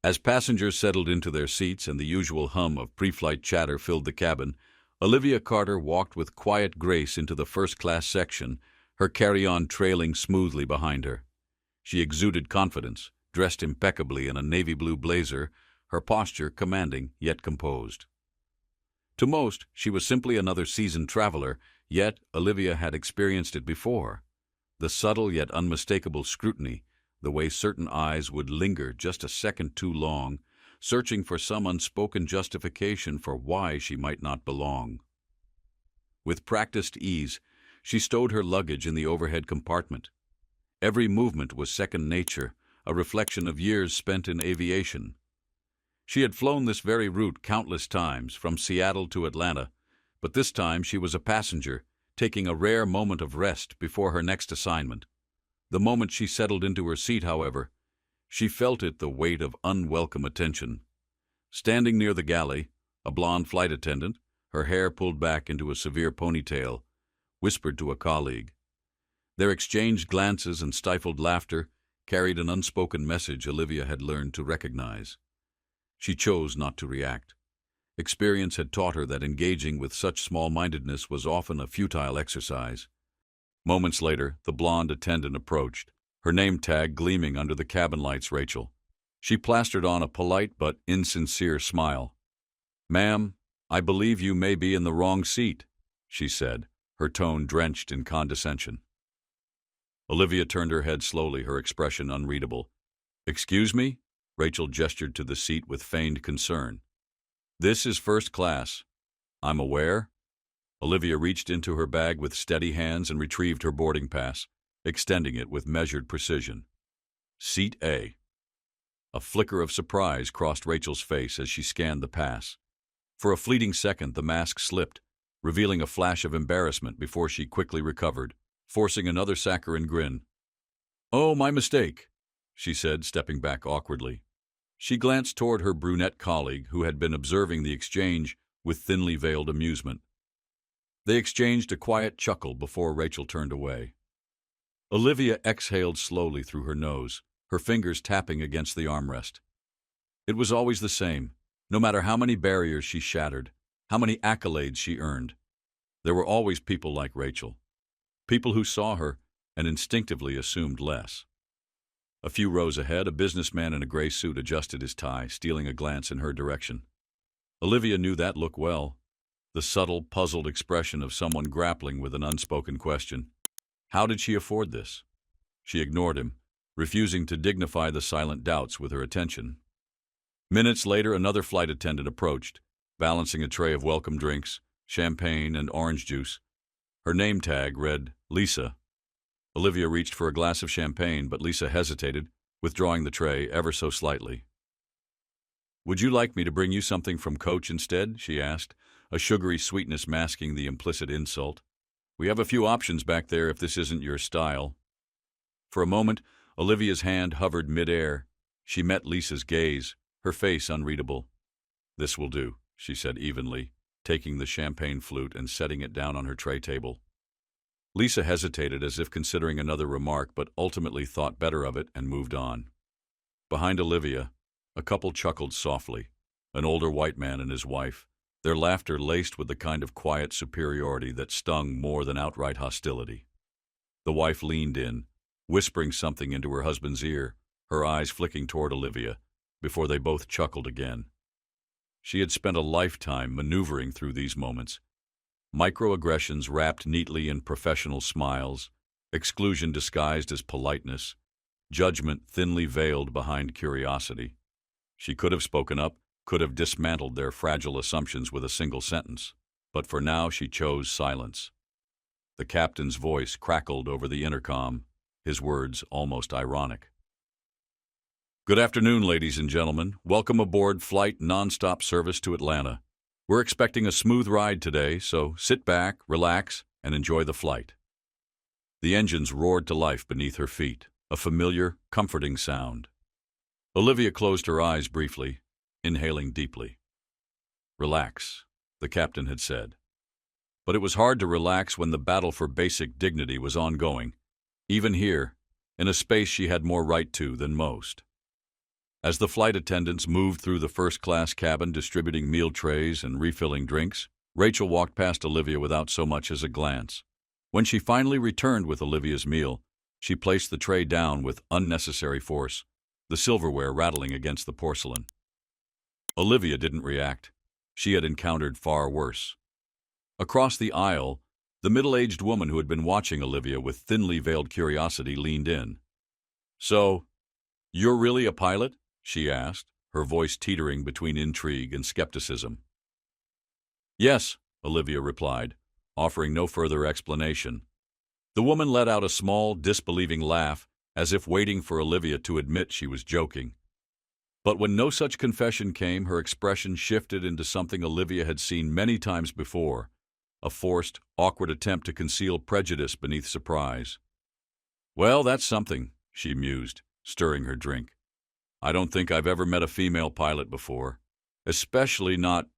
As passengers settled into their seats and the usual hum of pre-flight chatter filled the cabin, Olivia Carter walked with quiet grace into the first-class section, her carry-on trailing smoothly behind her. She exuded confidence, dressed impeccably in a navy blue blazer, her posture commanding yet composed. To most, she was simply another seasoned traveler, yet Olivia had experienced it before. The subtle yet unmistakable scrutiny, the way certain eyes would linger just a second too long, searching for some unspoken justification for why she might not belong. With practiced ease, she stowed her luggage in the overhead compartment. Every movement was second nature, a reflection of years spent in aviation. She had flown this very route countless times, from Seattle to Atlanta, but this time she was a passenger, taking a rare moment of rest before her next assignment. The moment she settled into her seat, however, she felt it the weight of unwelcome attention. Standing near the galley, a blonde flight attendant, her hair pulled back into a severe ponytail, whispered to a colleague. Their exchanged glances and stifled laughter carried an unspoken message Olivia had learned to recognize. She chose not to react. Experience had taught her that engaging with such small-mindedness was often a futile exercise. Moments later, the blonde attendant approached, her name tag gleaming under the cabin lights. Rachel. She plastered on a polite but insincere smile. "Ma'am, I believe you may be in the wrong seat," she said, her tone drenched in condescension. Olivia turned her head slowly, her expression unreadable. "Excuse me?" Rachel gestured to the seat with feigned concern. "This is first class." "I'm aware." Olivia reached into her bag with steady hands and retrieved her boarding pass, extending it with measured precision. "Seat A." A flicker of surprise crossed Rachel's face as she scanned the pass. For a fleeting second, the mask slipped, revealing a flash of embarrassment before she quickly recovered, forcing another saccharine grin. "Oh, my mistake," she said, stepping back awkwardly. She glanced toward her brunette colleague, who had been observing the exchange with thinly veiled amusement. They exchanged a quiet chuckle before Rachel turned away. Olivia exhaled slowly through her nose, her fingers tapping against the armrest. It was always the same, no matter how many barriers she shattered, how many accolades she earned. There were always people like Rachel, people who saw her and instinctively assumed less. A few rows ahead, a businessman in a gray suit adjusted his tie, stealing a glance in her direction. Olivia knew that look well, the subtle, puzzled expression of someone grappling with an unspoken question. How did she afford this? She ignored him, refusing to dignify the silent doubts with her attention. Minutes later, another flight attendant approached, balancing a tray of welcome drinks, champagne, and orange juice. Her name tag read, Lisa. Olivia reached for a glass of champagne, but Lisa hesitated, withdrawing the tray ever so slightly. "Would you like me to bring you something from Coach instead?" she asked, a sugary sweetness masking the implicit insult. "We have a few options back there if this isn't your style." For a moment, Olivia's hand hovered mid-air. She met Lisa's gaze, her face unreadable. "This will do," she said evenly, taking the champagne flute and setting it down on her tray table. Lisa hesitated as if considering another remark, but ultimately thought better of it and moved on. Behind Olivia, a couple chuckled softly, an older white man and his wife, their laughter laced with the kind of quiet superiority that stung more than outright hostility. The wife leaned in, whispering something into her husband's ear, her eyes flicking toward Olivia, before they both chuckled again. She had spent a lifetime maneuvering through these moments. Microaggressions wrapped neatly in professional smiles, exclusion disguised as politeness, judgment thinly veiled behind curiosity. She could have spoken up, could have dismantled their fragile assumptions with a single sentence, but for now she chose silence. The captain's voice crackled over the intercom, his words almost ironic. "Good afternoon, ladies and gentlemen. Welcome aboard Flight Nonstop Service to Atlanta. We're expecting a smooth ride today, so sit back, relax, and enjoy the flight." The engines roared to life beneath her feet, a familiar, comforting sound. Olivia closed her eyes briefly, inhaling deeply. "Relax," the captain had said. But it was hard to relax when the battle for basic dignity was ongoing, even here, in a space she had more right to than most. As the flight attendants moved through the first-class cabin distributing meal trays and refilling drinks, Rachel walked past Olivia without so much as a glance. When she finally returned with Olivia's meal, she placed the tray down with unnecessary force, the silverware rattling against the porcelain. Olivia didn't react. She had encountered far worse. Across the aisle, the middle-aged woman who had been watching Olivia with thinly veiled curiosity leaned in. "So, you're really a pilot?" she asked, her voice teetering between intrigue and skepticism. "Yes," Olivia replied, offering no further explanation. The woman let out a small, disbelieving laugh, as if waiting for Olivia to admit she was joking. But when no such confession came, her expression shifted into something Olivia had seen many times before, a forced, awkward attempt to conceal prejudice beneath surprise. "Well, that's something," she mused, stirring her drink. "I don't think I've ever met a female pilot before, especially not—"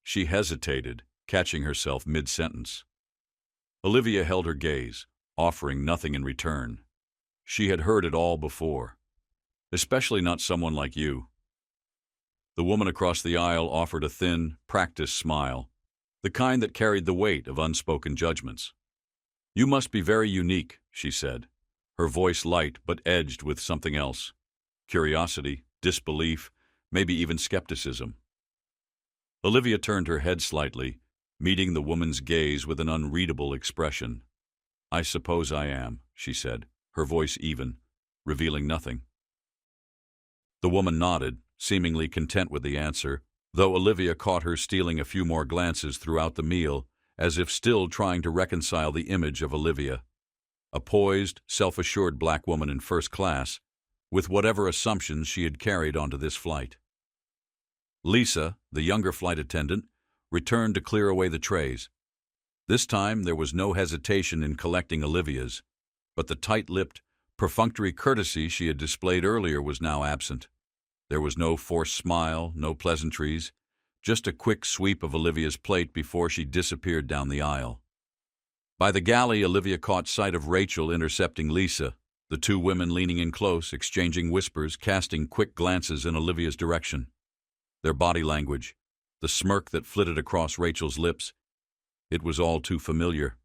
She hesitated, catching herself mid-sentence. Olivia held her gaze, offering nothing in return. She had heard it all before. "Especially not someone like you." The woman across the aisle offered a thin, practiced smile, the kind that carried the weight of unspoken judgments. "You must be very unique," she said, her voice light but edged with something else. Curiosity, disbelief, maybe even skepticism. Olivia turned her head slightly, meeting the woman's gaze with an unreadable expression. "I suppose I am," she said, her voice even, revealing nothing. The woman nodded, seemingly content with the answer, though Olivia caught her stealing a few more glances throughout the meal, as if still trying to reconcile the image of Olivia, a poised, self-assured black woman in first class, with whatever assumptions she had carried onto this flight. Lisa, the younger flight attendant, returned to clear away the trays. This time there was no hesitation in collecting Olivia's, but the tight-lipped, perfunctory courtesy she had displayed earlier was now absent. There was no forced smile, no pleasantries, just a quick sweep of Olivia's plate before she disappeared down the aisle. By the galley, Olivia caught sight of Rachel intercepting Lisa, the two women leaning in close, exchanging whispers, casting quick glances in Olivia's direction. Their body language, the smirk that flitted across Rachel's lips, it was all too familiar.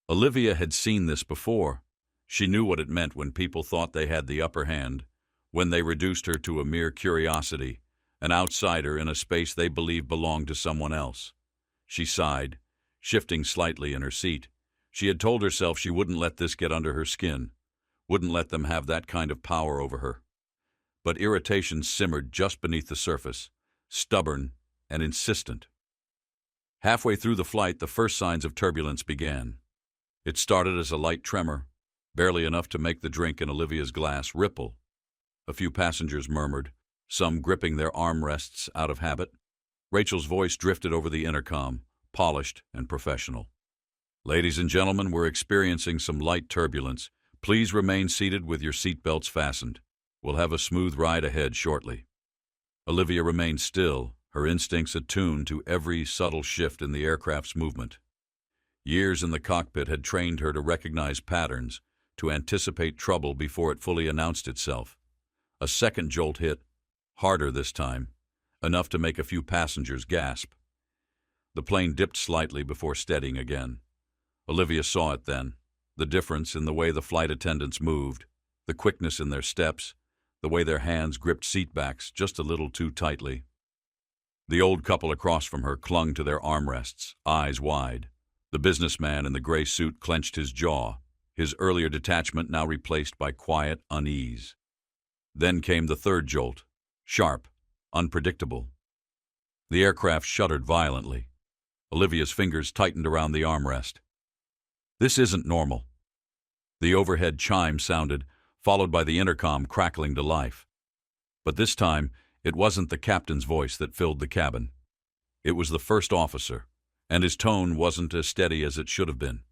Olivia had seen this before. She knew what it meant when people thought they had the upper hand, when they reduced her to a mere curiosity, an outsider in a space they believed belonged to someone else. She sighed, shifting slightly in her seat. She had told herself she wouldn't let this get under her skin, wouldn't let them have that kind of power over her. But irritation simmered just beneath the surface, stubborn and insistent. Halfway through the flight, the first signs of turbulence began. It started as a light tremor, barely enough to make the drink in Olivia's glass ripple. A few passengers murmured, some gripping their armrests out of habit. Rachel's voice drifted over the intercom, polished and professional. "Ladies and gentlemen, we're experiencing some light turbulence. Please remain seated with your seatbelts fastened. We'll have a smooth ride ahead shortly." Olivia remained still, her instincts attuned to every subtle shift in the aircraft's movement. Years in the cockpit had trained her to recognize patterns, to anticipate trouble before it fully announced itself. A second jolt hit, harder this time, enough to make a few passengers gasp. The plane dipped slightly before steadying again. Olivia saw it then, the difference in the way the flight attendants moved, the quickness in their steps, the way their hands gripped seatbacks just a little too tightly. The old couple across from her clung to their armrests, eyes wide. The businessman in the gray suit clenched his jaw, his earlier detachment now replaced by quiet unease. Then came the third jolt, sharp, unpredictable. The aircraft shuddered violently. Olivia's fingers tightened around the armrest. This isn't normal. The overhead chime sounded, followed by the intercom crackling to life. But this time, it wasn't the captain's voice that filled the cabin. It was the first officer, and his tone wasn't as steady as it should have been.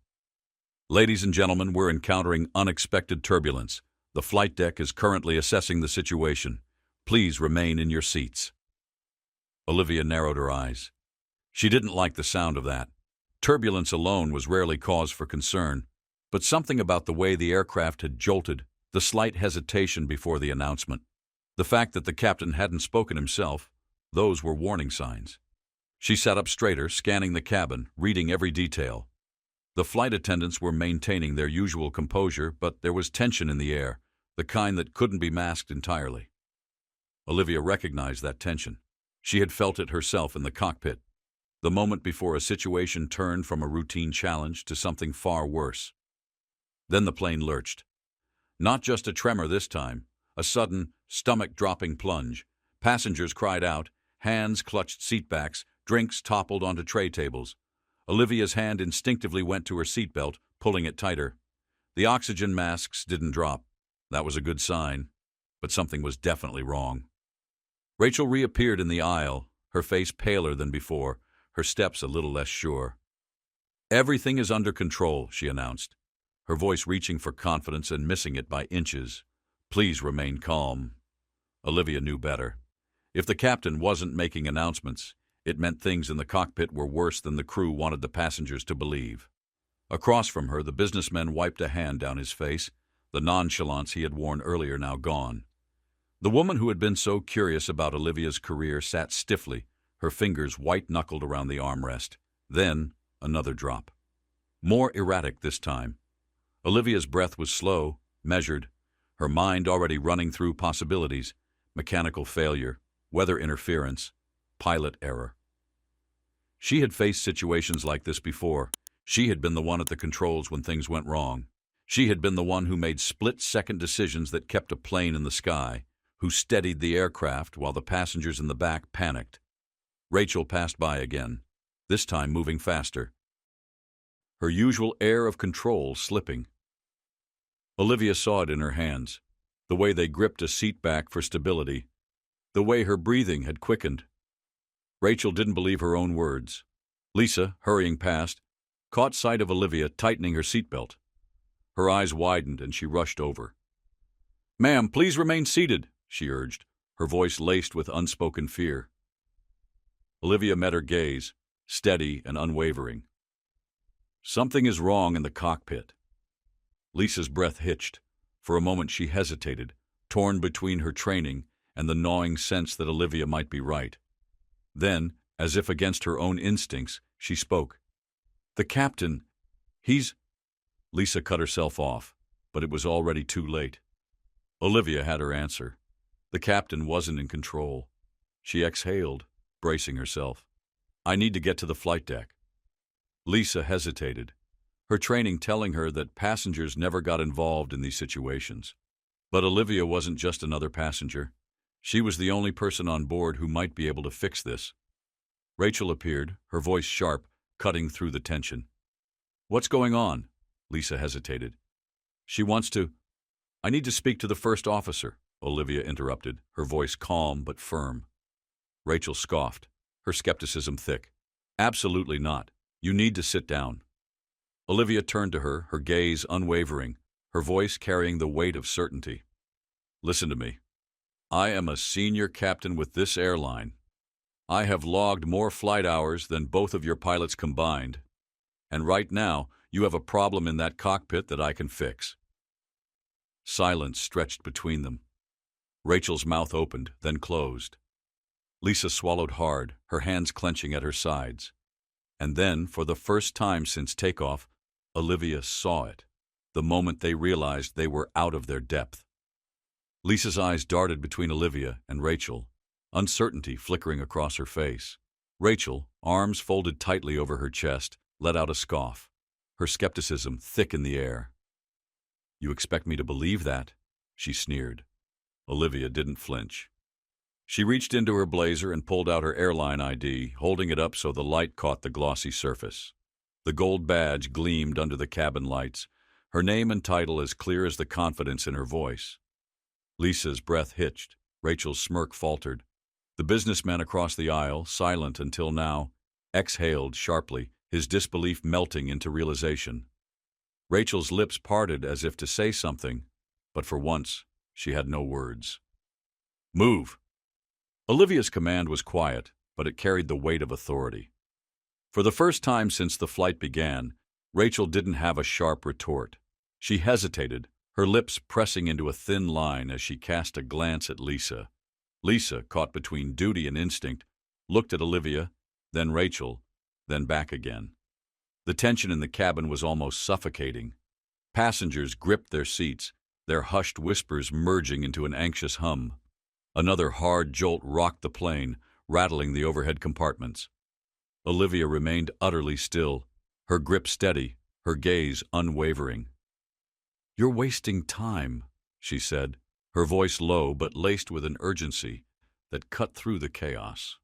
"Ladies and gentlemen, we're encountering unexpected turbulence. The flight deck is currently assessing the situation. Please remain in your seats." Olivia narrowed her eyes. She didn't like the sound of that. Turbulence alone was rarely cause for concern, but something about the way the aircraft had jolted, the slight hesitation before the announcement. The fact that the captain hadn't spoken himself, those were warning signs. She sat up straighter, scanning the cabin, reading every detail. The flight attendants were maintaining their usual composure, but there was tension in the air, the kind that couldn't be masked entirely. Olivia recognized that tension. She had felt it herself in the cockpit, the moment before a situation turned from a routine challenge to something far worse. Then the plane lurched. Not just a tremor this time, a sudden, stomach-dropping plunge. Passengers cried out, hands clutched seatbacks, drinks toppled onto tray tables. Olivia's hand instinctively went to her seatbelt, pulling it tighter. The oxygen masks didn't drop. That was a good sign, but something was definitely wrong. Rachel reappeared in the aisle, her face paler than before, her steps a little less sure. "Everything is under control," she announced, her voice reaching for confidence and missing it by inches. "Please remain calm." Olivia knew better. If the captain wasn't making announcements, it meant things in the cockpit were worse than the crew wanted the passengers to believe. Across from her, the businessman wiped a hand down his face, the nonchalance he had worn earlier now gone. The woman who had been so curious about Olivia's career sat stiffly, her fingers white-knuckled around the armrest. Then, another drop. More erratic this time. Olivia's breath was slow, measured, her mind already running through possibilities: mechanical failure, weather interference, pilot error. She had faced situations like this before. She had been the one at the controls when things went wrong. She had been the one who made split-second decisions that kept a plane in the sky, who steadied the aircraft while the passengers in the back panicked. Rachel passed by again, this time moving faster, her usual air of control slipping. Olivia saw it in her hands, the way they gripped a seat back for stability, the way her breathing had quickened. Rachel didn't believe her own words. Lisa, hurrying past, caught sight of Olivia tightening her seatbelt. Her eyes widened and she rushed over. "Ma'am, please remain seated," she urged, her voice laced with unspoken fear. Olivia met her gaze, steady and unwavering. "Something is wrong in the cockpit." Lisa's breath hitched. For a moment she hesitated, torn between her training and the gnawing sense that Olivia might be right. Then, as if against her own instincts, she spoke. "The captain, he's—" Lisa cut herself off, but it was already too late. Olivia had her answer. The captain wasn't in control. She exhaled, bracing herself. "I need to get to the flight deck." Lisa hesitated, her training telling her that passengers never got involved in these situations. But Olivia wasn't just another passenger. She was the only person on board who might be able to fix this. Rachel appeared, her voice sharp, cutting through the tension. "What's going on?" Lisa hesitated. "She wants to—" "I need to speak to the first officer," Olivia interrupted, her voice calm but firm. Rachel scoffed, her skepticism thick. "Absolutely not. You need to sit down." Olivia turned to her, her gaze unwavering, her voice carrying the weight of certainty. "Listen to me. I am a senior captain with this airline. I have logged more flight hours than both of your pilots combined. And right now, you have a problem in that cockpit that I can fix." Silence stretched between them. Rachel's mouth opened, then closed. Lisa swallowed hard, her hands clenching at her sides. And then, for the first time since takeoff, Olivia saw it, the moment they realized they were out of their depth. Lisa's eyes darted between Olivia and Rachel, uncertainty flickering across her face. Rachel, arms folded tightly over her chest, let out a scoff, her skepticism thick in the air. "You expect me to believe that?" she sneered. Olivia didn't flinch. She reached into her blazer and pulled out her airline ID, holding it up so the light caught the glossy surface. The gold badge gleamed under the cabin lights, her name and title as clear as the confidence in her voice. Lisa's breath hitched. Rachel's smirk faltered. The businessman across the aisle, silent until now, exhaled sharply, his disbelief melting into realization. Rachel's lips parted as if to say something, but for once, she had no words. "Move!" Olivia's command was quiet, but it carried the weight of authority. For the first time since the flight began, Rachel didn't have a sharp retort. She hesitated, her lips pressing into a thin line as she cast a glance at Lisa. Lisa, caught between duty and instinct, looked at Olivia, then Rachel, then back again. The tension in the cabin was almost suffocating. Passengers gripped their seats, their hushed whispers merging into an anxious hum. Another hard jolt rocked the plane, rattling the overhead compartments. Olivia remained utterly still, her grip steady, her gaze unwavering. "You're wasting time," she said, her voice low but laced with an urgency that cut through the chaos.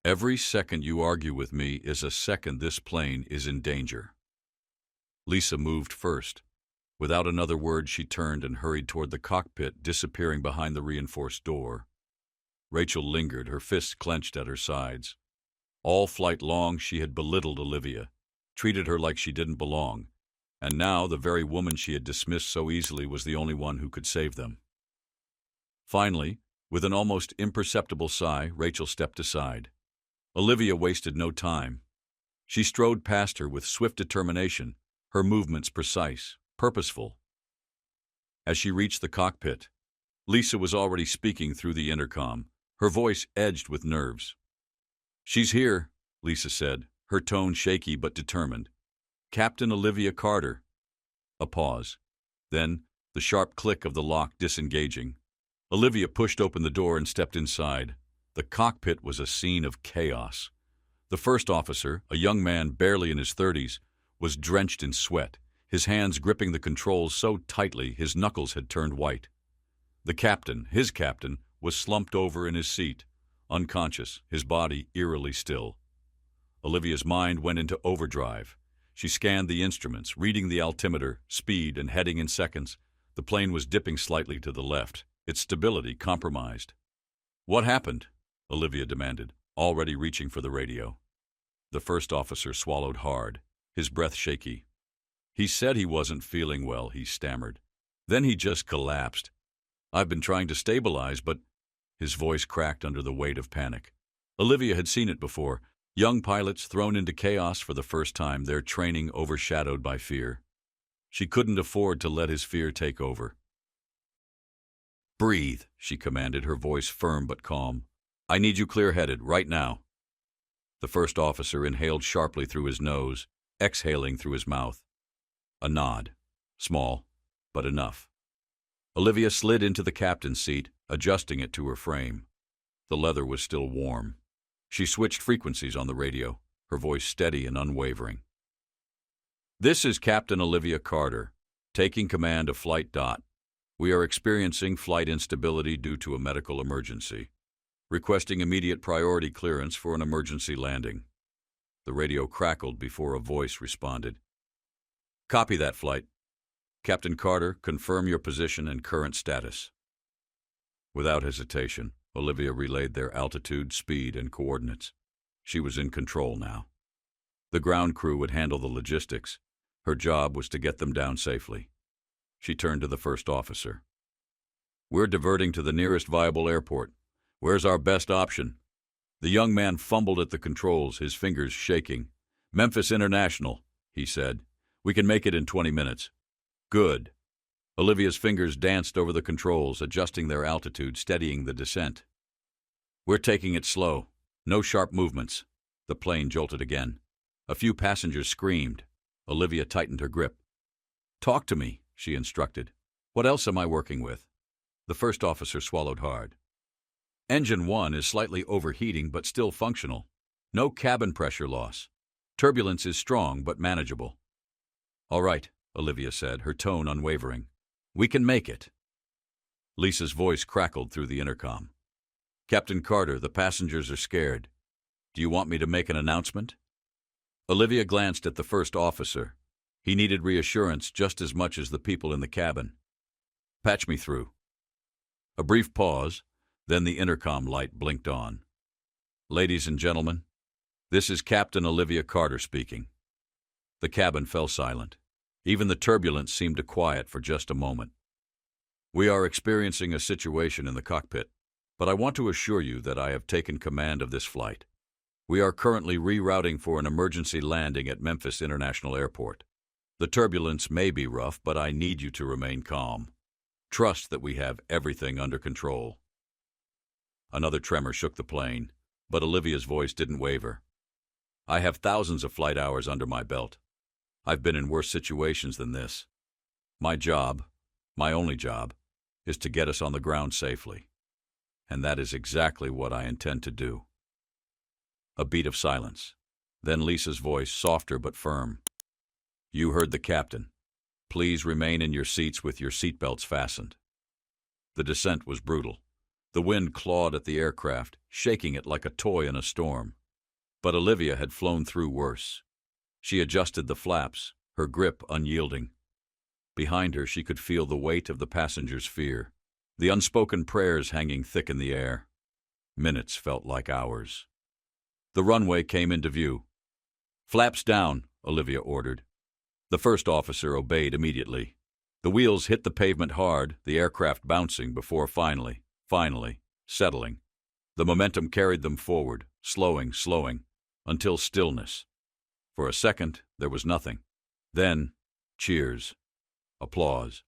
"Every second you argue with me is a second this plane is in danger." Lisa moved first. Without another word, she turned and hurried toward the cockpit, disappearing behind the reinforced door. Rachel lingered, her fists clenched at her sides. All flight long, she had belittled Olivia, treated her like she didn't belong, and now the very woman she had dismissed so easily was the only one who could save them. Finally, with an almost imperceptible sigh, Rachel stepped aside. Olivia wasted no time. She strode past her with swift determination, her movements precise, purposeful. As she reached the cockpit, Lisa was already speaking through the intercom, her voice edged with nerves. "She's here," Lisa said, her tone shaky but determined. "Captain Olivia Carter." A pause. Then, the sharp click of the lock disengaging. Olivia pushed open the door and stepped inside. The cockpit was a scene of chaos. The first officer, a young man barely in his 30s, was drenched in sweat, his hands gripping the controls so tightly his knuckles had turned white. The captain, his captain, was slumped over in his seat, unconscious, his body eerily still. Olivia's mind went into overdrive. She scanned the instruments, reading the altimeter, speed, and heading in seconds. The plane was dipping slightly to the left, its stability compromised. "What happened?" Olivia demanded, already reaching for the radio. The first officer swallowed hard, his breath shaky. "He said he wasn't feeling well," he stammered. "Then he just collapsed. I've been trying to stabilize, but—" His voice cracked under the weight of panic. Olivia had seen it before. Young pilots thrown into chaos for the first time, their training overshadowed by fear. She couldn't afford to let his fear take over. "Breathe," she commanded, her voice firm but calm. "I need you clear-headed, right now." The first officer inhaled sharply through his nose, exhaling through his mouth. A nod. Small, but enough. Olivia slid into the captain's seat, adjusting it to her frame. The leather was still warm. She switched frequencies on the radio, her voice steady and unwavering. "This is Captain Olivia Carter, taking command of Flight Dot. We are experiencing flight instability due to a medical emergency. Requesting immediate priority clearance for an emergency landing." The radio crackled before a voice responded. "Copy that, flight. Captain Carter, confirm your position and current status." Without hesitation, Olivia relayed their altitude, speed, and coordinates. She was in control now. The ground crew would handle the logistics. Her job was to get them down safely. She turned to the first officer. "We're diverting to the nearest viable airport. Where's our best option?" The young man fumbled at the controls, his fingers shaking. "Memphis International," he said. "We can make it in 20 minutes. "Good." Olivia's fingers danced over the controls, adjusting their altitude, steadying the descent. "We're taking it slow. No sharp movements." The plane jolted again. A few passengers screamed. Olivia tightened her grip. "Talk to me," she instructed. "What else am I working with?" The first officer swallowed hard. "Engine 1 is slightly overheating but still functional. No cabin pressure loss. Turbulence is strong but manageable." "All right," Olivia said, her tone unwavering. "We can make it." Lisa's voice crackled through the intercom. "Captain Carter, the passengers are scared. Do you want me to make an announcement?" Olivia glanced at the first officer. He needed reassurance just as much as the people in the cabin. "Patch me through." A brief pause, then the intercom light blinked on. "Ladies and gentlemen, this is Captain Olivia Carter speaking." The cabin fell silent. Even the turbulence seemed to quiet for just a moment. "We are experiencing a situation in the cockpit, but I want to assure you that I have taken command of this flight. We are currently rerouting for an emergency landing at Memphis International Airport. The turbulence may be rough, but I need you to remain calm. Trust that we have everything under control." Another tremor shook the plane, but Olivia's voice didn't waver. "I have thousands of flight hours under my belt. I've been in worse situations than this. My job, my only job, is to get us on the ground safely. And that is exactly what I intend to do." A beat of silence. Then Lisa's voice, softer but firm. "You heard the captain. Please remain in your seats with your seatbelts fastened." The descent was brutal. The wind clawed at the aircraft, shaking it like a toy in a storm. But Olivia had flown through worse. She adjusted the flaps, her grip unyielding. Behind her she could feel the weight of the passengers' fear, the unspoken prayers hanging thick in the air. Minutes felt like hours. The runway came into view. "Flaps down," Olivia ordered. The first officer obeyed immediately. The wheels hit the pavement hard, the aircraft bouncing before finally, settling. The momentum carried them forward, slowing, until stillness. For a second, there was nothing. Then, cheers. Applause.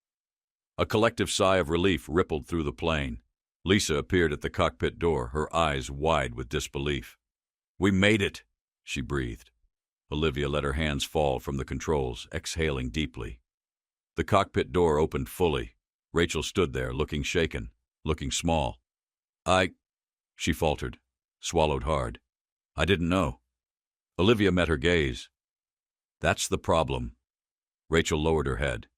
A collective sigh of relief rippled through the plane. Lisa appeared at the cockpit door, her eyes wide with disbelief. "We made it," she breathed. Olivia let her hands fall from the controls, exhaling deeply. The cockpit door opened fully. Rachel stood there, looking shaken, looking small. She faltered, swallowed hard. "I didn't know." Olivia met her gaze. "That's the problem." Rachel lowered her head.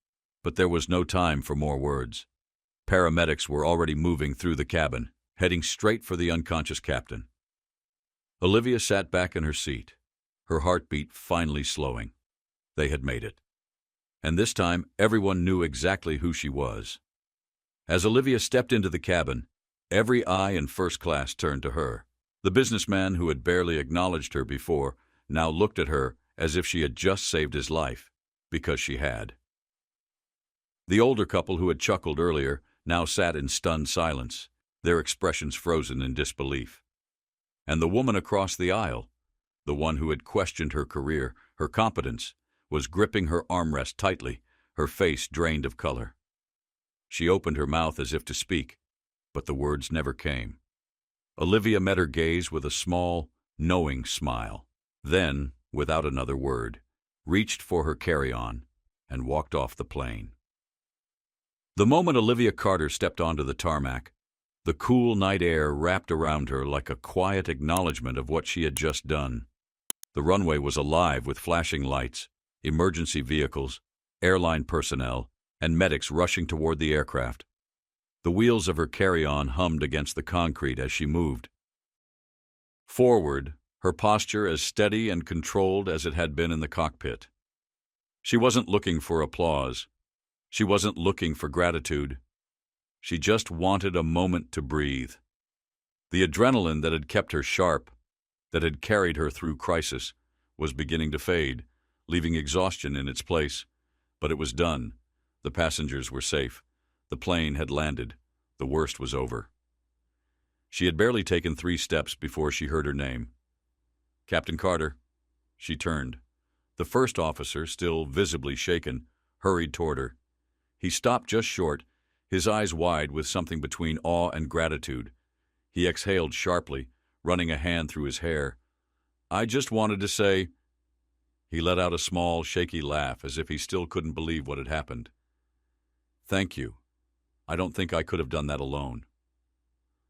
But there was no time for more words. Paramedics were already moving through the cabin, heading straight for the unconscious captain. Olivia sat back in her seat, her heartbeat finally slowing. They had made it. And this time, everyone knew exactly who she was. As Olivia stepped into the cabin, every eye in first class turned to her. The businessman who had barely acknowledged her before now looked at her as if she had just saved his life, because she had. The older couple who had chuckled earlier now sat in stunned silence, their expressions frozen in disbelief. And the woman across the aisle, the one who had questioned her career, her competence, was gripping her armrest tightly, her face drained of color. She opened her mouth as if to speak, but the words never came. Olivia met her gaze with a small, knowing smile, then, without another word, reached for her carry-on and walked off the plane. The moment Olivia Carter stepped onto the tarmac, the cool night air wrapped around her like a quiet acknowledgement of what she had just done. The runway was alive with flashing lights, emergency vehicles, airline personnel, and medics rushing toward the aircraft. The wheels of her carry-on hummed against the concrete as she moved. Forward, her posture as steady and controlled as it had been in the cockpit. She wasn't looking for applause. She wasn't looking for gratitude. She just wanted a moment to breathe. The adrenaline that had kept her sharp, that had carried her through crisis, was beginning to fade, leaving exhaustion in its place. But it was done. The passengers were safe. The plane had landed. The worst was over. She had barely taken 3 steps before she heard her name. "Captain Carter." She turned. The first officer, still visibly shaken, hurried toward her. He stopped just short, his eyes wide with something between awe and gratitude. He exhaled sharply, running a hand through his hair. "I just wanted to say—" He let out a small, shaky laugh as if he still couldn't believe what had happened. "Thank you. I don't think I could have done that alone."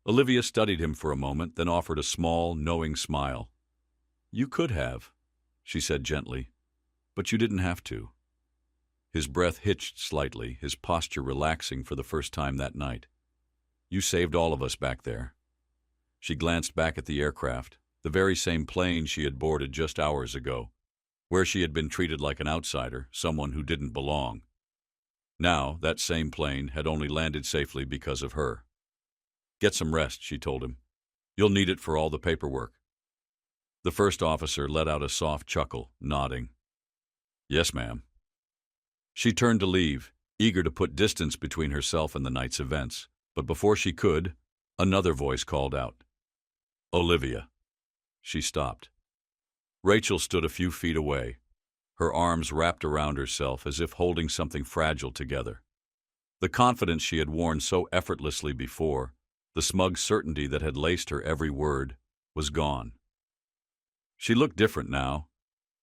Olivia studied him for a moment, then offered a small, knowing smile. "You could have," she said gently, "but you didn't have to." His breath hitched slightly, his posture relaxing for the first time that night. "You saved all of us back there." She glanced back at the aircraft, the very same plane she had boarded just hours ago, where she had been treated like an outsider, someone who didn't belong. Now, that same plane had only landed safely because of her. "Get some rest," she told him. "You'll need it for all the paperwork." The first officer let out a soft chuckle, nodding. "Yes, ma'am." She turned to leave, eager to put distance between herself and the night's events. But before she could, another voice called out. "Olivia." She stopped. Rachel stood a few feet away, her arms wrapped around herself as if holding something fragile together. The confidence she had worn so effortlessly before, the smug certainty that had laced her every word, was gone. She looked different now,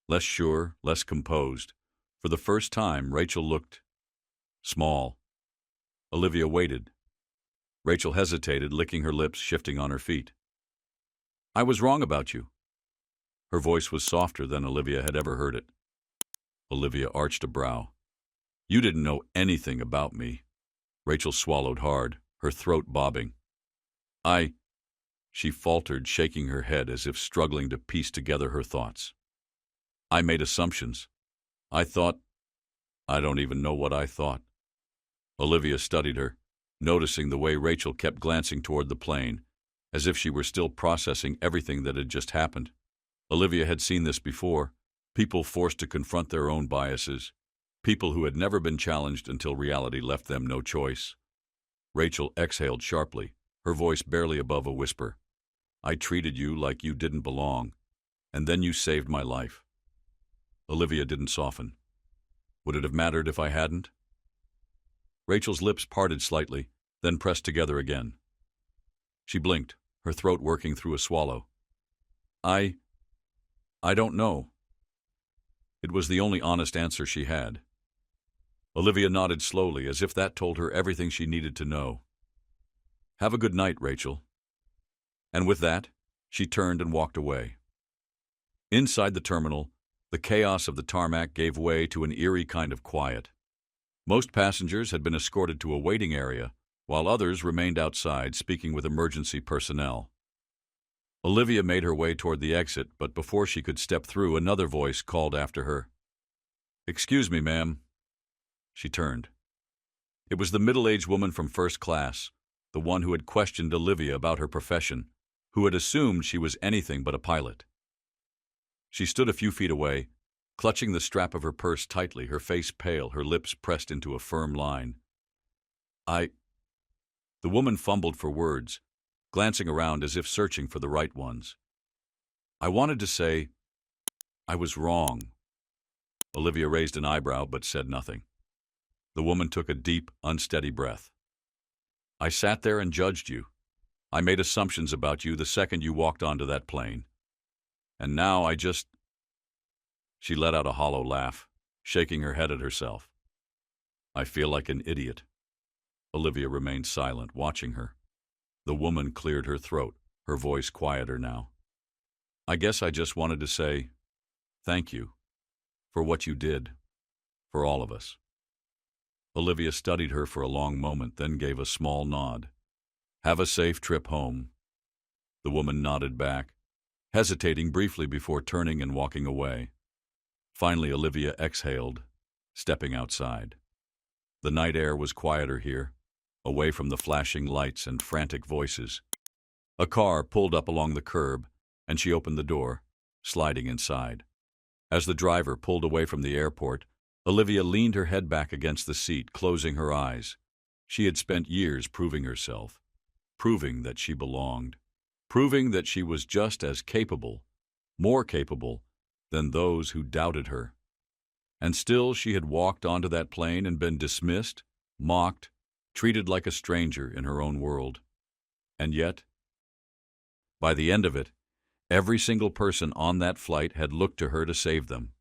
less sure, less composed. For the first time, Rachel looked small. Olivia waited. Rachel hesitated, licking her lips, shifting on her feet. "I was wrong about you." Her voice was softer than Olivia had ever heard it. Olivia arched a brow. "You didn't know anything about me." Rachel swallowed hard, her throat bobbing. She faltered, shaking her head as if struggling to piece together her thoughts. "I made assumptions. I don't even know what I thought." Olivia studied her, noticing the way Rachel kept glancing toward the plane, as if she were still processing everything that had just happened. Olivia had seen this before, people forced to confront their own biases, people who had never been challenged until reality left them no choice. Rachel exhaled sharply, her voice barely above a whisper. "I treated you like you didn't belong, and then you saved my life." Olivia didn't soften. "Would it have mattered if I hadn't?" Rachel's lips parted slightly, then pressed together again. She blinked, her throat working through a swallow. I don't know." It was the only honest answer she had. Olivia nodded slowly, as if that told her everything she needed to know. "Have a good night, Rachel." And with that, she turned and walked away. Inside the terminal, the chaos of the tarmac gave way to an eerie kind of quiet. Most passengers had been escorted to a waiting area, while others remained outside speaking with emergency personnel. Olivia made her way toward the exit, but before she could step through, another voice called after her. "Excuse me, ma'am." She turned. It was the middle-aged woman from first class, the one who had questioned Olivia about her profession, who had assumed she was anything but a pilot. She stood a few feet away, clutching the strap of her purse tightly, her face pale, her lips pressed into a firm line. The woman fumbled for words, glancing around as if searching for the right ones. "I wanted to say, I was wrong." Olivia raised an eyebrow but said nothing. The woman took a deep, unsteady breath. "I sat there and judged you. I made assumptions about you the second you walked onto that plane. And now She let out a hollow laugh, shaking her head at herself. "I feel like an idiot." Olivia remained silent, watching her. The woman cleared her throat, her voice quieter now. "I guess I just wanted to say thank you for what you did for all of us." Olivia studied her for a long moment, then gave a small nod. "Have a safe trip home." The woman nodded back, hesitating briefly before turning and walking away. Finally, Olivia exhaled, stepping outside. The night air was quieter here, away from the flashing lights and frantic voices. A car pulled up along the curb, and she opened the door, sliding inside. As the driver pulled away from the airport, Olivia leaned her head back against the seat, closing her eyes. She had spent years proving herself, proving that she belonged, proving that she was just as capable, more capable, than those who doubted her. And still she had walked onto that plane and been dismissed, mocked, treated like a stranger in her own world. And yet, by the end of it, every single person on that flight had looked to her to save them.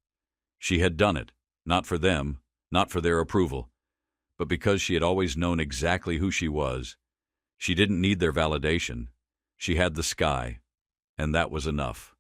She had done it, not for them, not for their approval, but because she had always known exactly who she was. She didn't need their validation. She had the sky, and that was enough.